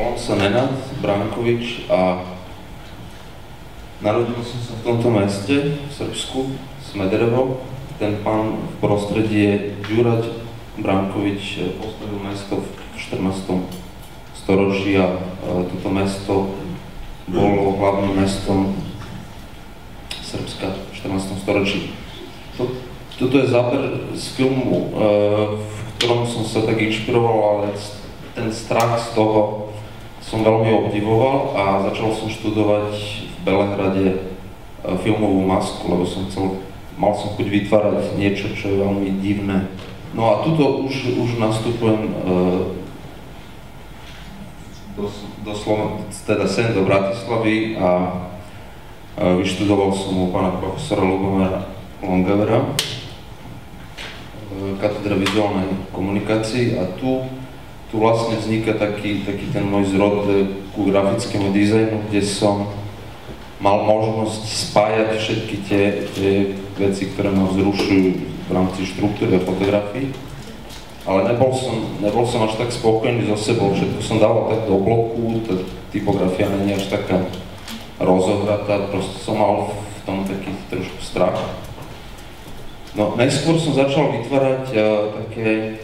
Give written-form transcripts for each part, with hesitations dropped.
Volám sa Nenad Brankovič a narodil som sa v tomto meste, v Srbsku, Smederevo. Ten pán v prostredí je Đurađ Brankovič, postavil mesto v 14. storočí a toto mesto bolo hlavným mestom Srbska v 14. storočí. Toto je záber z filmu, v ktorom som sa tak inšpiroval, ale ten strach z toho som veľmi obdivoval a začal som študovať v Belehrade filmovú masku, lebo mal som chuť vytvárať niečo, čo je veľmi divné. No a tuto už nastupujem teda sem do Bratislavy a vyštudoval som u pána profesora Lubomíra Longavera katedra vizuálnej komunikácii a tu vlastne vzniká taký ten môj zrod ku grafickému dizajnu, kde som mal možnosť spájať všetky tie veci, ktoré ma vzrušujú v rámci štruktúry a fotografii. Ale nebol som až tak spokojný so sebou, všetko som dával tak do bloku, tá typografia nie je až taká rozohratá, proste som mal v tom taký trošku strach. No, najskôr som začal vytvárať také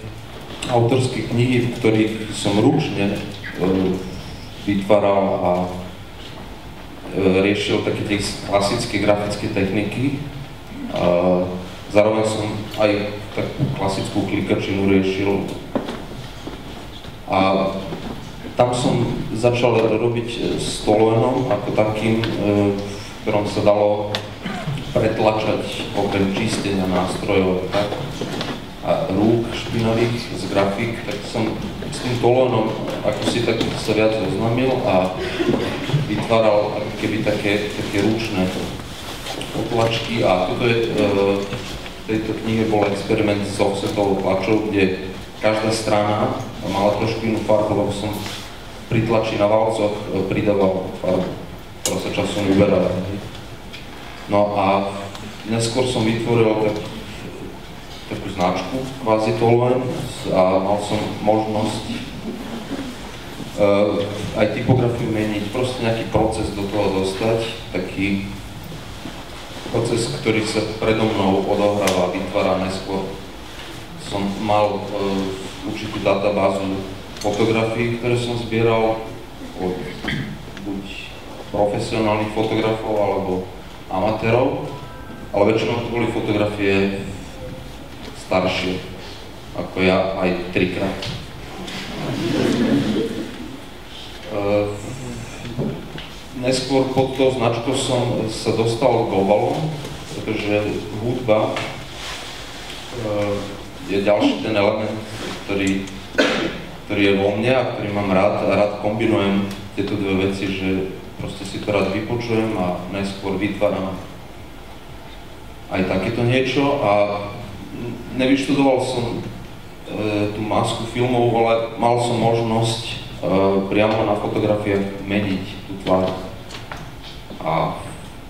autorské knihy, v ktorých som ručne vytváral a riešil také tie klasické grafické techniky. Zároveň som aj takú klasickú klikačinu riešil. A tam som začal robiť s toluenom ako takým, v ktorom sa dalo pretlačať okrem čistenia nástrojov a rúk špinavých z grafík, tak som s tým toluenom ako si tak sa viac oznámil a vytváral ako keby také ručné potlačky a toto je, v tejto knihe bol experiment s offsetovou tlačou, kde každá strana mala trošku inú farbu, lebo som pri tlači na valcoch pridával farbu, ktorá sa časom uberala. No a neskôr som vytvoril takú značku, kvázi toluen, a mal som možnosť aj typografiu meniť, proste nejaký proces do toho dostať, taký proces, ktorý sa predo mnou odohráva, vytvára. Neskôr som mal určitú databázu fotografií, ktoré som zbieral od buď profesionálnych fotografov alebo amatérov, ale väčšinou to boli fotografie staršie, ako ja, aj 3-krát. Neskôr pod tou značkou som sa dostal k obalom, pretože hudba je ďalší ten element, ktorý je vo mne a ktorý mám rád a rád kombinujem tieto dve veci, že proste si to rád vypočujem a najskôr vytváram aj takéto niečo a nevyštudoval som tú masku filmov, ale mal som možnosť priamo na fotografiách meniť tú tvár a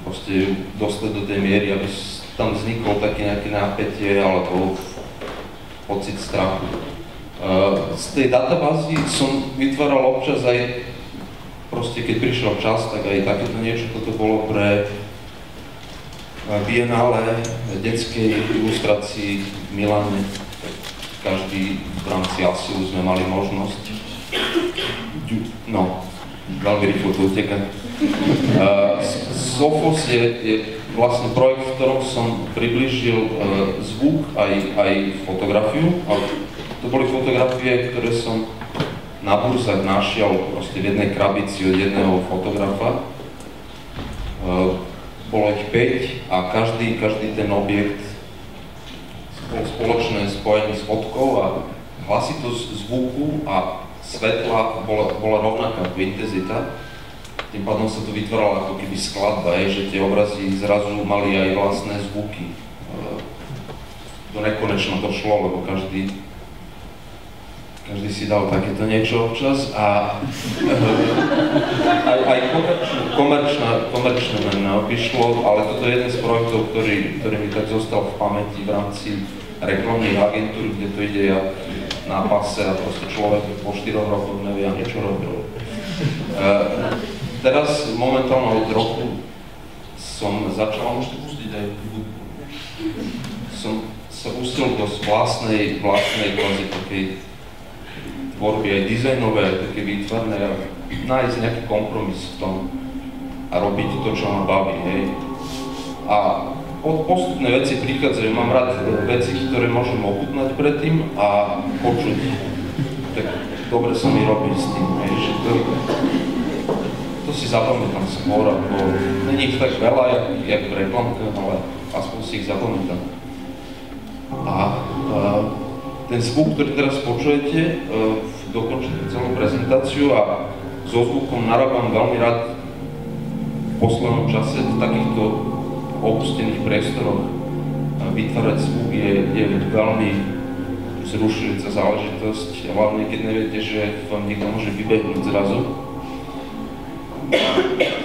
proste dostať do tej miery, aby tam vzniklo také nejaké napätie alebo pocit strachu. Z tej databázy som vytváral občas aj proste keď prišiel čas, tak aj takéto niečo, toto bolo pre Biennále detskej ilustrácii v Miláne. Každý v rámci ASIU sme mali možnosť. No, veľmi rýchlo to uteká. Sophos je vlastne projekt, v ktorom som priblížil zvuk aj fotografiu. To boli fotografie, ktoré som na burzách našiel proste v jednej krabici od jedného fotografa. Bolo ich 5 a každý ten objekt bol spoločné spojenie s fotkou a hlasitosť zvuku a svetla bola rovnaká intenzita. Tým pádom sa to vytváralo ako keby skladba, že tie obrazy zrazu mali aj vlastné zvuky. Do nekonečno to šlo, lebo každý si dal takéto niečo občas a aj komerčné mená vyšlo, ale toto je jeden z projektov, ktorý mi tak zostal v pamäti v rámci reklamnej agentúry, kde to ide jak na pase a proste človek po 4 rokoch nevie ani čo robil. teraz momentálne od roku som začal, môžete pustiť aj hudbu, som sa pustil do vlastnej kvázi takej tvorby, aj dizajnové, aj také výtvarné, a nájsť nejaký kompromis v tom a robiť to, čo ma baví, hej. A postupné veci prichádzajú, mám rád veci, ktoré môžem ochutnať predtým a počuť. Tak dobre sa mi robí s tým, hej, že to si zapamätám skôr, ako není ich tak veľa, jak v reklamkách, ale aspoň si ich zapamätám. A ten zvuk, ktorý teraz počujete, dokončíte celú prezentáciu a so zvukom narábam veľmi rád v poslednom čase v takýchto opustených priestoroch. Vytvárať zvuk je veľmi zrušujúca záležitosť, hlavne keď neviete, že vám niekto môže vybehnúť zrazu.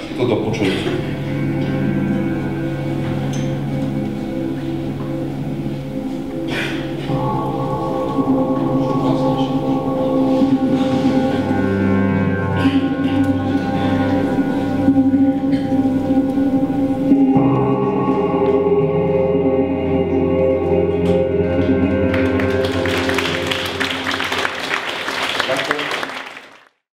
Si to dopočujete.